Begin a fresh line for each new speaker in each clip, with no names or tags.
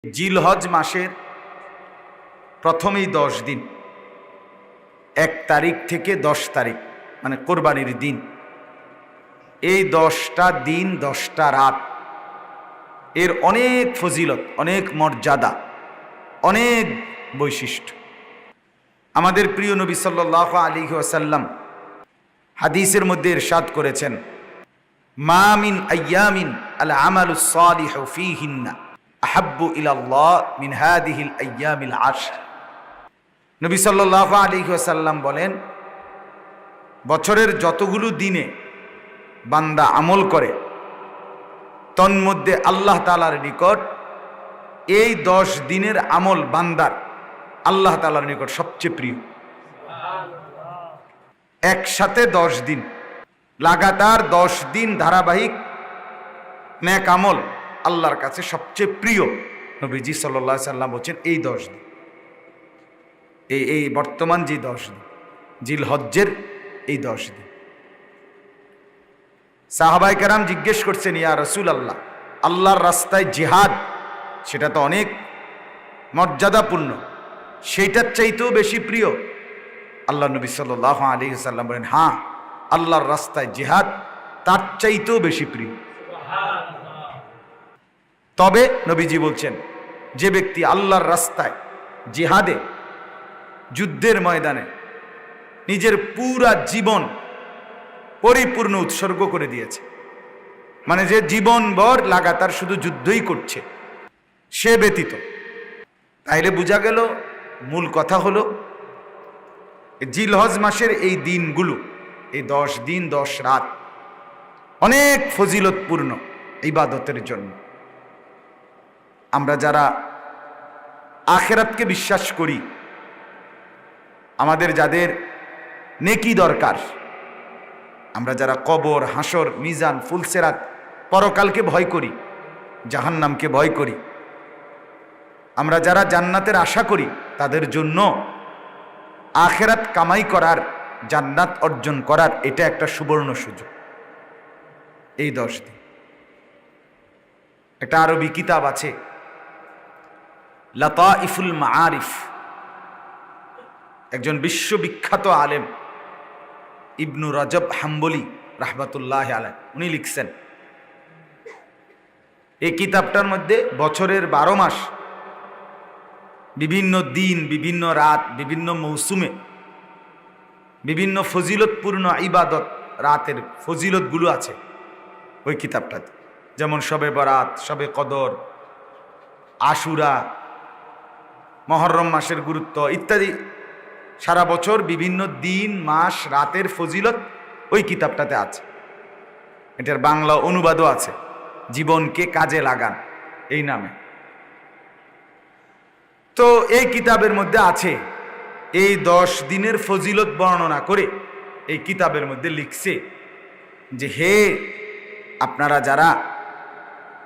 জিলহজ মাসের প্রথমেই 10 দিন, 1 তারিখ থেকে 10 তারিখ মানে কোরবানির দিন, এই 10টা দিন 10টা রাত এর অনেক ফজিলত, অনেক মর্যাদা, অনেক বৈশিষ্ট্য। আমাদের প্রিয় নবী সাল্লাল্লাহু আলাইহি ওয়াসাল্লাম হাদিসের মধ্যে ইরশাদ করেছেন, মা মিন আইয়ামিন আল আমালুস সালিহু ফীহিন্না আহাব্বু ইলাল্লাহ মিন হাদিহিল আইয়ামিল আশর। নবী সাল্লাল্লাহু আলাইহি ওয়াসাল্লাম বলেন, বছরের যতগুলো দিনে বান্দা আমল করে তন্মধ্যে আল্লাহ তাআলার নিকট এই 10 দিনের আমল বান্দার আল্লাহ তাআলার নিকট সবচেয়ে প্রিয়। একসাথে 10 দিন লাগাতার 10 দিন ধারাবাহিক নেক আমল আল্লাহর কাছে সবচেয়ে প্রিয়। নবীজি সাল্লাল্লাহু আলাইহি সাল্লাম বলেন এই 10 দিন, এই বর্তমান যে 10 দিন জিলহজ্জের এই 10 দিন। সাহাবায়ে কেরাম জিজ্ঞেস করছেন, ইয়া রাসূলুল্লাহ, আল্লাহর রাস্তায় জিহাদ সেটা তো অনেক মর্যাদাপূর্ণ, সেইটার চাইতেও বেশি প্রিয়? আল্লাহ নবী সাল্লাল্লাহু আলাইহি সাল্লাম বলেন, হ্যাঁ, আল্লাহর রাস্তায় জিহাদ তার চাইতেও বেশি প্রিয়। তবে নবীজি বলছেন, যে ব্যক্তি আল্লাহর রাস্তায় জিহাদে যুদ্ধের ময়দানে নিজের পুরা জীবন পরিপূর্ণ উৎসর্গ করে দিয়েছে, মানে যে জীবনভর লাগাতার শুধু যুদ্ধই করছে, সে ব্যতীত, তাইলে বোঝা গেল মূল কথা হলো জিলহজ মাসের এই দিনগুলো, এই 10 দিন 10 রাত অনেক ফজিলতপূর্ণ ইবাদতের জন্য। আমরা যারা আখিরাতকে বিশ্বাস করি, আমাদের যাদের নেকি দরকার, আমরা যারা কবর, হাসর, মিজান, ফুলসেরাত, পরকালকে ভয় করি, জাহান্নামকে ভয় করি, আমরা যারা জান্নাতের আশা করি, তাদের জন্য আখিরাত কামাই করার, জান্নাত অর্জন করার এটা একটা সুবর্ণ সুযোগ। এই 10 দিন একটা আরবি কিতাব আছে, লাতাইফুল মাআরিফ, একজন বিশ্ববিখ্যাত আলেম ইবনু রজব হাম্বলি রাহমাতুল্লাহি আলাইহি উনি লিখছেন, এই কিতাবটার মধ্যে বছরের 12 মাস বিভিন্ন দিন, বিভিন্ন রাত, বিভিন্ন মৌসুমে বিভিন্ন ফজিলতপূর্ণ ইবাদত রাতের ফজিলতগুলো আছে ওই কিতাবটাতে। যেমন শবে বরাত, শবে কদর, আশুরা, মুহররম মাসের গুরুত্ব ইত্যাদি, সারা বছর বিভিন্ন দিন, মাস, রাতের ফজিলত ওই কিতাবটাতে আছে। এটার বাংলা অনুবাদও আছে, জীবনকে কাজে লাগান এই নামে। তো এই কিতাবের মধ্যে আছে, এই 10 দিনের ফজিলত বর্ণনা করে এই কিতাবের মধ্যে লিখছে যে, হে আপনারা যারা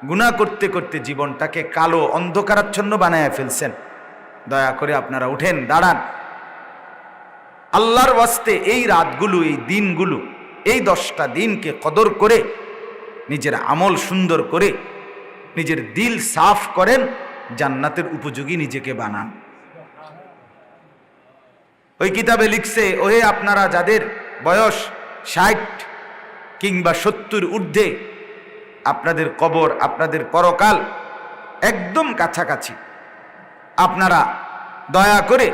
গুনাহ করতে করতে জীবনটাকে কালো অন্ধকারাচ্ছন্ন বানায় ফেলছেন, দয়া করে আপনারা উঠেন, দাঁড়ান, আল্লাহর ওয়াস্তে এই রাতগুলো, এই দিনগুলো, এই 10টা দিনকে কদর করে নিজের আমল সুন্দর করে নিজের দিল সাফ করেন, জান্নাতের উপযোগী নিজেকে বানান। ওই কিতাবে লিখছে, ওহে আপনারা যাদের বয়স 60 কিংবা 70 ঊর্ধ্বে, আপনাদের কবর, আপনাদের পরকাল একদম কাছাকাছি, আপনারা দয়া করে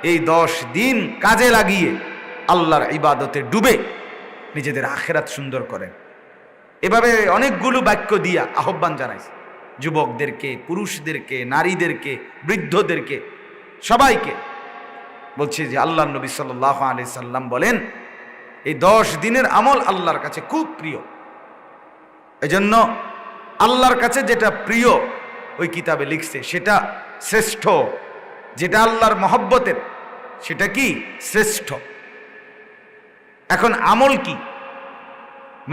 এই 10 দিন কাজে লাগিয়ে আল্লাহর ইবাদতে ডুবে নিজেদের আখিরাত সুন্দর করেন। এভাবে অনেকগুলো বাক্য দিয়া আহ্বান জানাইছে যুবকদেরকে, পুরুষদেরকে, নারীদেরকে, বৃদ্ধদেরকে, সবাইকে বলছে যে আল্লাহ নবী সাল্লাল্লাহু আলাইহি সাল্লাম বলেন, এই 10 দিনের আমল আল্লাহর কাছে খুব প্রিয়। এজন্য আল্লাহর কাছে যেটা প্রিয় ওই কিতাবে লিখছে সেটা শ্রেষ্ঠ, যেটা আল্লাহর মহব্বতের সেটা কি শ্রেষ্ঠ। এখন আমল কি,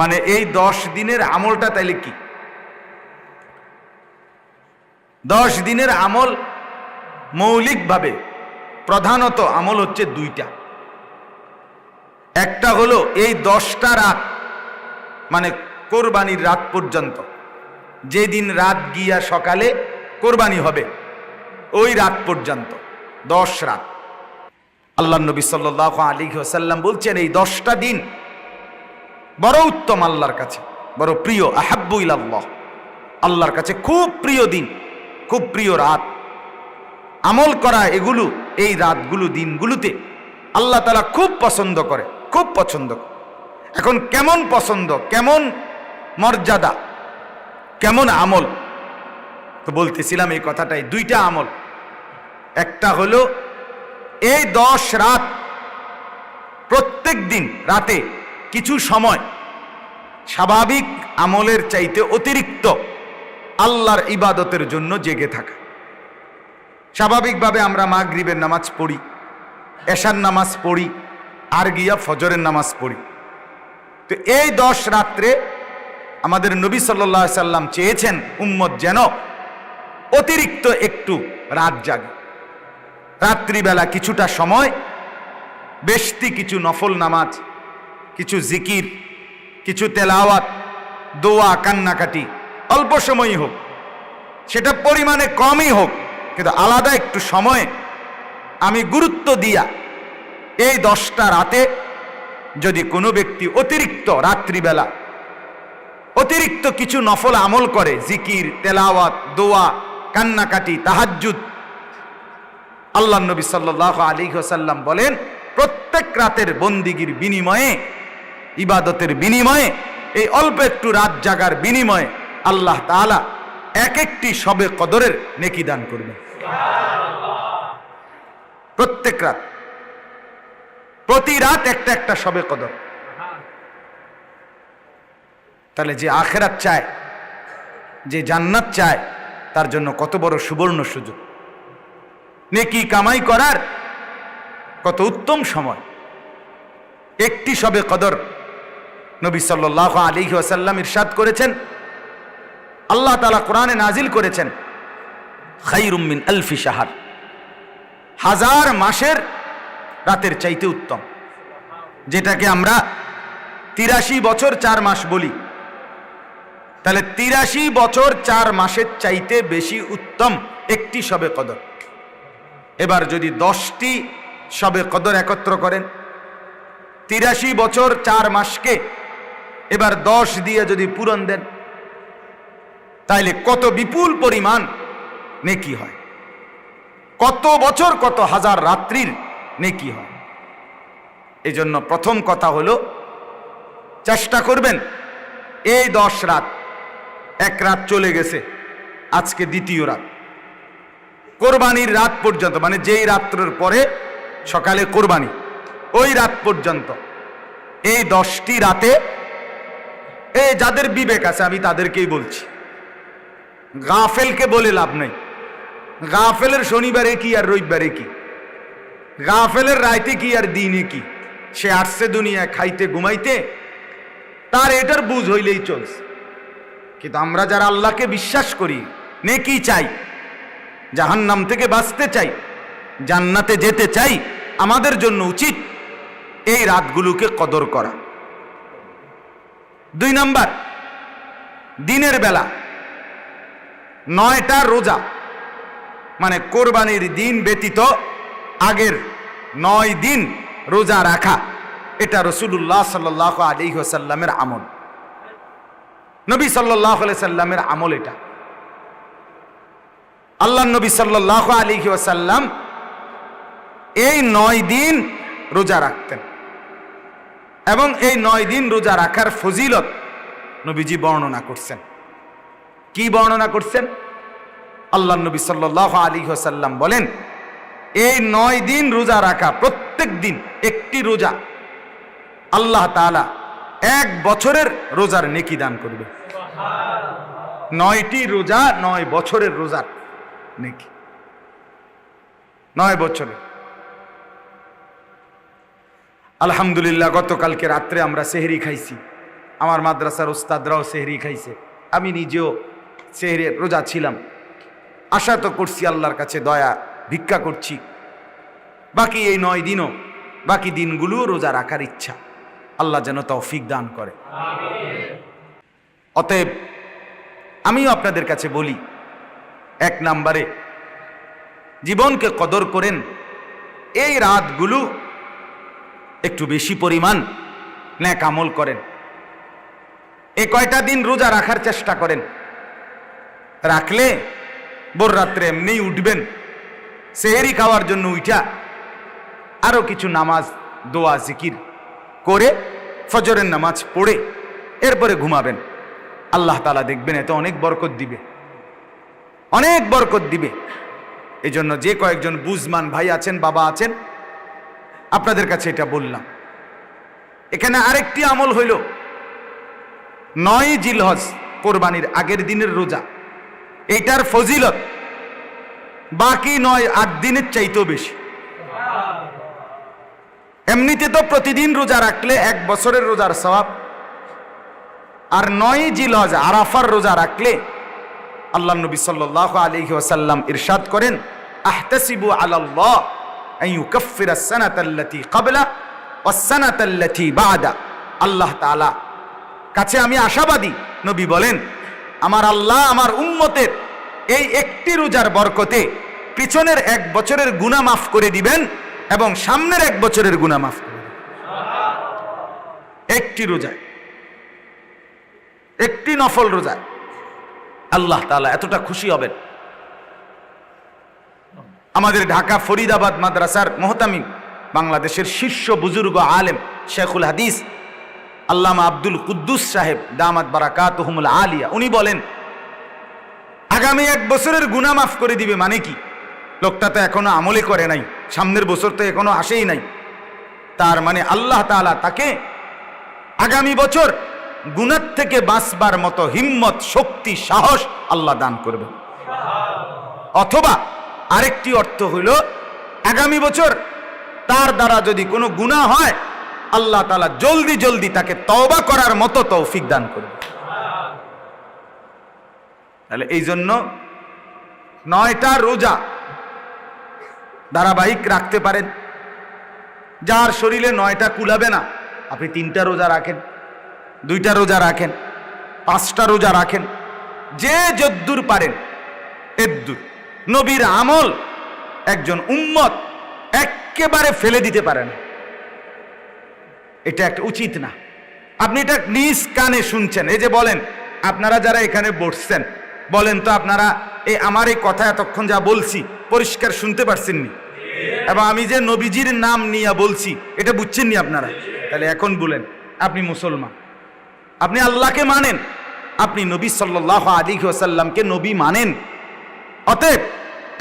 মানে এই 10 দিনের আমলটা তাইলে কি? 10 দিনের আমল মৌলিকভাবে প্রধানত আমল হচ্ছে 2টা। একটা হলো এই 10টা রাত, মানে কোরবানির রাত পর্যন্ত, যেদিন রাত গিয়া সকালে কোরবানি হবে ওই রাত পর্যন্ত, 10 রাত। আল্লাহ নবী সাল্লাল্লাহু আলাইহি ওয়াসাল্লাম বলছেন এই 10টা দিন বড় উত্তম আল্লাহর কাছে, বড় প্রিয়, আহাব্বু ইলাল্লাহ, আল্লাহর কাছে খুব প্রিয় দিন, খুব প্রিয় রাত। আমল করা এগুলো, এই রাতগুলো, দিনগুলোতে আল্লাহ তাআলা খুব পছন্দ করে, খুব পছন্দ করে। এখন কেমন পছন্দ, কেমন মর্যাদা, কেমন আমল, তো বলতেছিলাম এই কথাটাই, 2টা আমল। একটা হলো এই 10 রাত, প্রত্যেক দিন রাতে কিছু সময় স্বাভাবিক আমলের চাইতে অতিরিক্ত আল্লাহর ইবাদতের জন্য জেগে থাকা। স্বাভাবিকভাবে আমরা মাগরিবের নামাজ পড়ি, এশার নামাজ পড়ি, আর গিয়া ফজরের নামাজ পড়ি। তো এই 10 রাত্রে আমাদের নবী সাল্লাল্লাহু আলাইহি সাল্লাম চেয়েছেন উম্মত যেন অতিরিক্ত একটু রাত জাগে, রাত্রিবেলা কিছুটা সময় বেশি কিছু নফল নামাজ, কিছু জিকির, কিছু তেলাওয়াত, দোয়া, কান্নাকাটি, অল্প সময়ই হোক, সেটা পরিমাণে কমই হোক, কিন্তু আলাদা একটু সময়ে আমি গুরুত্ব দিয়া এই 10টা রাতে যদি কোনো ব্যক্তি অতিরিক্ত রাত্রিবেলা অতিরিক্ত কিছু নফল আমল করে, জিকির, তেলাওয়াত, দোয়া, কান্নাকাটি, তাহাজ্জুদ, আল্লাহ নবী সাল্লাল্লাহু আলাইহি ওয়াসাল্লাম বলেন প্রত্যেক রাতের বন্দিগির বিনিময়ে, ইবাদতের বিনিময়ে, এই অল্প একটু রাত জাগার বিনিময়ে আল্লাহ তাআলা এক একটি শবে কদরের নেকি দান করবেন। প্রত্যেক রাত, প্রতি রাত একটা একটা শবে কদর। তাহলে যে আখিরাত চায়, যে জান্নাত চায়, তার জন্য কত বড় সুবর্ণ সুযোগ, নেকি কামাই করার কত উত্তম সময়। একটি শবে কদর নবী সাল্লাল্লাহু আলাইহি ওয়াসাল্লাম ইরশাদ করেছেন, আল্লাহ তাআলা কোরআনে নাজিল করেছেন, খায়রুম মিন আলফি শাহর, 1000 মাসের রাতের চাইতে উত্তম। যেটাকে আমরা 83 বছর 4 মাস বলি, তাহলে 83 বছর 4 মাসের চাইতে বেশি উত্তম একটি শবে কদর। এবার যদি 10টি শবে কদর একত্র করেন, 83 বছর 4 মাসকে এবার 10 দিয়ে যদি পূরণ দেন, তাইলে কত বিপুল পরিমাণ নেকি হয়, কত বছর, কত হাজার রাত্রির নেকি হয়। এই জন্য প্রথম কথা হলো চেষ্টা করবেন এই 10 রাত, এক রাত চলে গেছে, আজকে দ্বিতীয় রাত, কোরবানির রাত পর্যন্ত, মানে যেই রাত্রের পরে সকালে কোরবানি, ওই রাত পর্যন্ত এই 10টি রাতে, এই যাদের বিবেক আছে আমি তাদেরকেই বলছি, গাফেলকে বলে লাভ নেই। গাফেলের শনিবারে কি আর রবিবারে কি, গাফেলের রাইতে কি আর দিনে কি, সে আসছে দুনিয়ায় খাইতে ঘুমাইতে, তার এটার বুঝ হইলেই চলছে। কিন্তু আমরা যারা আল্লাহকে বিশ্বাস করি, নেকি চাই, জাহান্নাম থেকে বাঁচতে চাই, জান্নাতে যেতে চাই, আমাদের জন্য উচিত এই রাতগুলোকে কদর করা। 2 নাম্বার, দিনের বেলা 9টা রোজা, মানে কোরবানির দিন ব্যতীত আগের 9 দিন রোজা রাখা, এটা রাসূলুল্লাহ সাল্লাল্লাহু আলাইহি ওয়াসাল্লামের আমল, নবী সাল্লাল্লাহু আলাইহি সাল্লামের আমল। এটা আল্লাহ নবী সাল্লাল্লাহু আলাইহি ওয়াসাল্লাম এই 9 দিন রোজা রাখতেন, এবং এই 9 দিন রোজা রাখার ফজিলত নবীজি বর্ণনা করছেন। কি বর্ণনা করছেন? আল্লাহ নবী সাল্লাল্লাহু আলাইহি ওয়াসাল্লাম বলেন, এই 9 দিন রোজা রাখা, প্রত্যেক দিন একটি রোজা, আল্লাহ তাআলা 1 বছরের রোজার নেকি দান করবে। 9টি রোজা 9 বছরের রোজার নেকি, 9 বছরের। আলহামদুলিল্লাহ, গতকালকে রাত্রে আমরা সেহরি খাইছি, আমার মাদ্রাসার ওস্তাদরাও সেহরি খাইছে, আমি নিজেও সেহরি রোজা ছিলাম। আশা তো করছি আল্লাহর কাছে দয়া ভিক্ষা করছি, বাকি এই 9 দিনও, বাকি দিনগুলো রোজা রাখার ইচ্ছা, আল্লাহ যেন তৌফিক দান করে। অতএব আমিও আপনাদের কাছে বলি, এক নম্বরে জীবনকে কদর করেন, এই রাতগুলো একটু বেশি পরিমাণ নেক আমল করেন। এই কয়টা দিন রোজা রাখার চেষ্টা করেন, রাখলে ভোর রাত্রে এমনিই উঠবেন, সেহেরি খাওয়ার জন্য উঠা আরো কিছু নামাজ দোয়া জিকির করে ফজরের নামাজ পড়ে এরপরে ঘুমাবেন। আল্লাহ তাআলা দেখবেন এতে অনেক বরকত দিবে, অনেক বরকত দিবে। এই জন্য যে কয়েকজন বুঝমান ভাই আছেন, বাবা আছেন, আপনাদের কাছে এটা বললাম। এখানে আরেকটি আমল হইল 9 জিলহজ, কোরবানির আগের দিনের রোজা। এইটার ফজিলত বাকি 9-8 দিনের চাইতেও বেশি। এমনিতে তো প্রতিদিন রোজা রাখলে 1 বছরের রোজার সওয়াব, আর 9 জিলহজ আরাফার রোজা রাখলে আল্লাহ নবী সাল্লাল্লাহু আলাইহি ওয়াসাল্লাম ইরশাদ করেন, আহতাসিবু আলাল্লাহ আন ইউকাফফিরা আস-সানাতাল্লাতী ক্বাবলা ওয়াস-সানাতাল্লাতী বা'দা। আল্লাহ তাআলা কাছে আমি আশাবাদী, নবী বলেন, আমার আল্লাহ আমার উম্মতের এই একটি রোজার বরকতে পিছনের 1 বছরের গুনাহ মাফ করে দিবেন এবং সামনের 1 বছরের গুনাহ মাফ করে দিবেন। একটি রোজায়, একটি নফল রোজায় আল্লাহ তাআলা এতটা খুশি হবেন। আমাদের ঢাকা ফরিদাবাদ মাদ্রাসার মুহতামিম, বাংলাদেশের শীর্ষ বুজুর্গ আলেম শেখুল হাদিস আল্লামা আব্দুল কুদ্দুস সাহেব দামাত বারাকাতুহুমুল আলিয়া, উনি বলেন আগামী 1 বছরের গুনাহ মাফ করে দিবে। মানে কি? লোকটা তো এখনো আমলে করে নাই, সামনের বছর তো এখনো আসেই নাই, তার মানে আল্লাহ তাআলা তাকে আগামী বছর গুনাহ থেকে বাঁচবার মতো হিম্মত, শক্তি, সাহস আল্লাহ দান করবেন। অথবা আরেকটি অর্থ হইল আগামী বছর তার দ্বারা যদি কোনো গুনাহ হয়, আল্লাহ তাআলা জলদি জলদি তাকে তওবা করার মতো তৌফিক দান করবে। তাহলে এই জন্য 9টা রোজা ধারাবাহিক রাখতে পারেন। যার শরীরে 9টা কুলাবে না, আপনি 3টা রোজা রাখেন, 2টা রোজা রাখেন, 5টা রোজা রাখেন, যে যদ্দুর পারেন এদ্দুর। নবীর আমল একজন উম্মত একেবারে ফেলে দিতে পারে না, এটা একটা উচিত না। আপনি এটা নিজ কানে শুনছেন। এই যে বলেন, আপনারা যারা এখানে বসছেন, বলেন তো আপনারা এই আমার এই কথা এতক্ষণ যা বলছি পরিষ্কার শুনতে পারছেননি? এবং আমি যে নবীজির নাম নিয়ে বলছি এটা বুঝছেননি আপনারা? তাহলে এখন বলেন, আপনি মুসলমান, আপনি আল্লাহকে মানেন, আপনি নবী সাল্লাল্লাহু আলাইহি ওয়াসাল্লামকে নবী মানেন। অতএব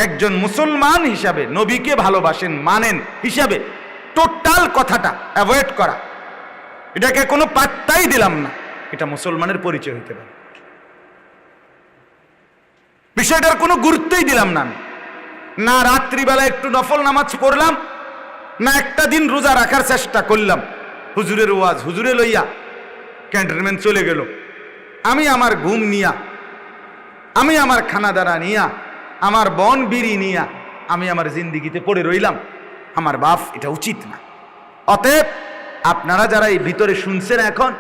একজন মুসলমান হিসাবে নবীকে ভালোবাসেন, মানেন হিসাবে টোটাল কথাটা অ্যাভয়েড করা, এটাকে কোনো পাত্তাই দিলাম না, এটা মুসলমানের পরিচয় হতে পারে। বিষয়টার কোনো গুরুত্বই দিলাম না। না রাত্রিবেলা একটু নফল নামাজ পড়লাম, না একটা দিন রোজা রাখার চেষ্টা করলাম। হুজুরের ওয়াজ হুজুরে লইয়া ক্যান্টনমেন্ট চলে গেল, আমি আমার ঘুম নিয়া, আমি আমার খানাদানা নিয়া, আমার বন বিড়ি নিয়া আমি আমার জিন্দিগিতে পড়ে রইলাম। আমার বাপ, এটা উচিত না। অতএব আপনারা যারা এই ভিতরে শুনছেন, এখন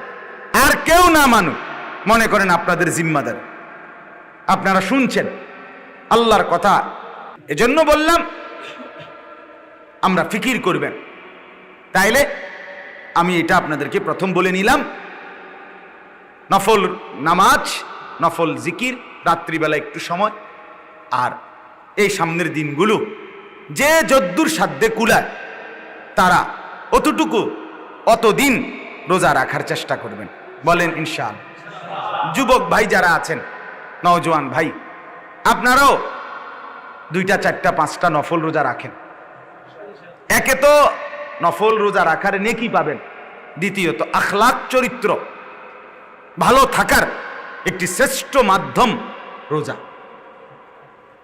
আর কেউ না মানুক, মনে করেন আপনাদের জিম্মাদার, আপনারা শুনছেন আল্লাহর কথা। এজন্য বললাম আমরা ফিকির করবেন। তাইলে আমি এটা আপনাদেরকে প্রথম বলে নিলাম, নফল নামাজ, নফল জিকির রাত্রিবেলা একটু সময়, আর এই সামনের দিনগুলো যে যদ্দুর সাধ্যে কুলায় তারা অতটুকু অতদিন রোজা রাখার চেষ্টা করবেন। বলেন ইনশাআল্লাহ। যুবক ভাই যারা আছেন, নওজোয়ান ভাই, আপনারাও 2টা 4টা 5টা নফল রোজা রাখেন। একে তো নফল রোজা রাখার নেকি পাবেন, দ্বিতীয়ত আখলাক, চরিত্র ভালো থাকার একটি শ্রেষ্ঠ মাধ্যম রোজা।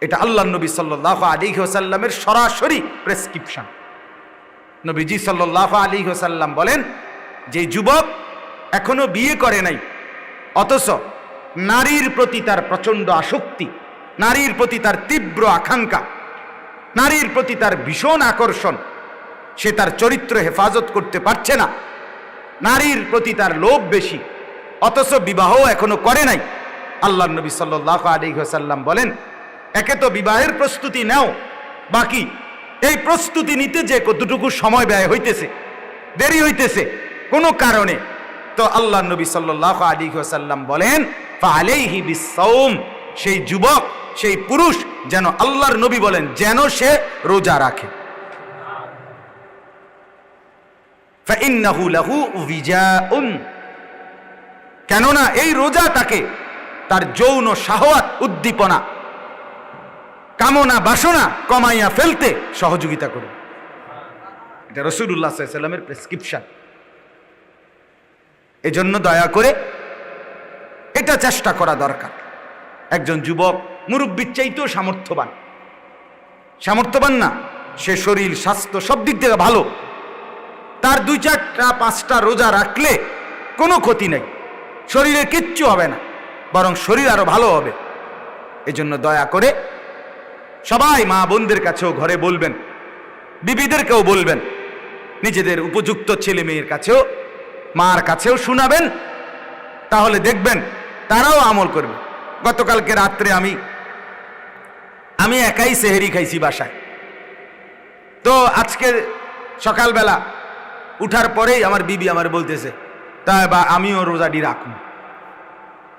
এটা আল্লাহ নবী সাল্লাল্লাহু আলাইহি ওয়াসাল্লামের সরাসরি প্রেসক্রিপশন। নবীজি সাল্লাল্লাহু আলাইহি ওয়াসাল্লাম বলেন, যে যুবক এখনো বিয়ে করে নাই অথচ নারীর প্রতি তার প্রচন্ড আসক্তি, নারীর প্রতি তার তীব্র আকাঙ্ক্ষা, নারীর প্রতি তার ভীষণ আকর্ষণ, সে তার চরিত্র হেফাজত করতে পারছে না, নারীর প্রতি তার লোভ বেশি, অথচ বিবাহ এখনো করে নাই, আল্লাহ নবী সাল্লাল্লাহু আলাইহি ওয়াসাল্লাম বলেন একে তো বিবাহের প্রস্তুতি নাও, বাকি এই প্রস্তুতি নিতে যে কতটুকু সময় ব্যয় হইতেছে, দেরি হইতেছে কোনো কারণে, তো আল্লাহ নবী সাল্লাল্লাহু আলাইহি ওয়াসাল্লাম বলেন ফালাইহি বিসসাওম, সেই যুবক সেই পুরুষ যেন, আল্লাহর নবী বলেন যেন সে রোজা রাখে। ফাইন্নাহু লাহু উবিজাউন, কেননা এই রোজা তাকে তার যৌন শাহওয়াত, উদ্দীপনা, কামনা বাসনা কমাইয়া ফেলতে সহযোগিতা করবে। এটা রাসূলুল্লাহ সাল্লাল্লাহু আলাইহি ওয়াসাল্লামের প্রেসক্রিপশন। এজন্য দয়া করে এটা চেষ্টা করা দরকার। একজন যুবক মুরব্বির চাইতেও সামর্থ্যবান না, সে শরীর স্বাস্থ্য সব দিক থেকে ভালো, তার 2-4-5টা রোজা রাখলে কোনো ক্ষতি নেই, শরীরে কিচ্ছু হবে না, বরং শরীর আরো ভালো হবে। এজন্য দয়া করে সবাই মা বোনদের কাছেও ঘরে বলবেন, বিবিদেরকেও বলবেন, নিজেদের উপযুক্ত ছেলে মেয়ের কাছেও, মার কাছেও শোনাবেন, তাহলে দেখবেন তারাও আমল করবে। গতকালকে রাত্রে আমি একাই সেহেরি খাইছি বাসায়, তো আজকে সকালবেলা উঠার পরেই আমার বিবি আমার বলতেছে তাই বা আমিও রোজাটি রাখব।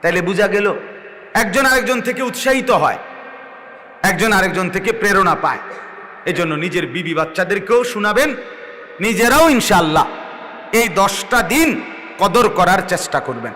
তাইলে বোঝা গেল একজন আরেকজন থেকে উৎসাহিত হয়, একজন আরেকজন থেকে প্রেরণা পায়। এজন্য নিজের বিবি বাচ্চাদেরকেও শোনাবেন, নিজেরাও ইনশাআল্লাহ এই 10টা দিন কদর করার চেষ্টা করবেন।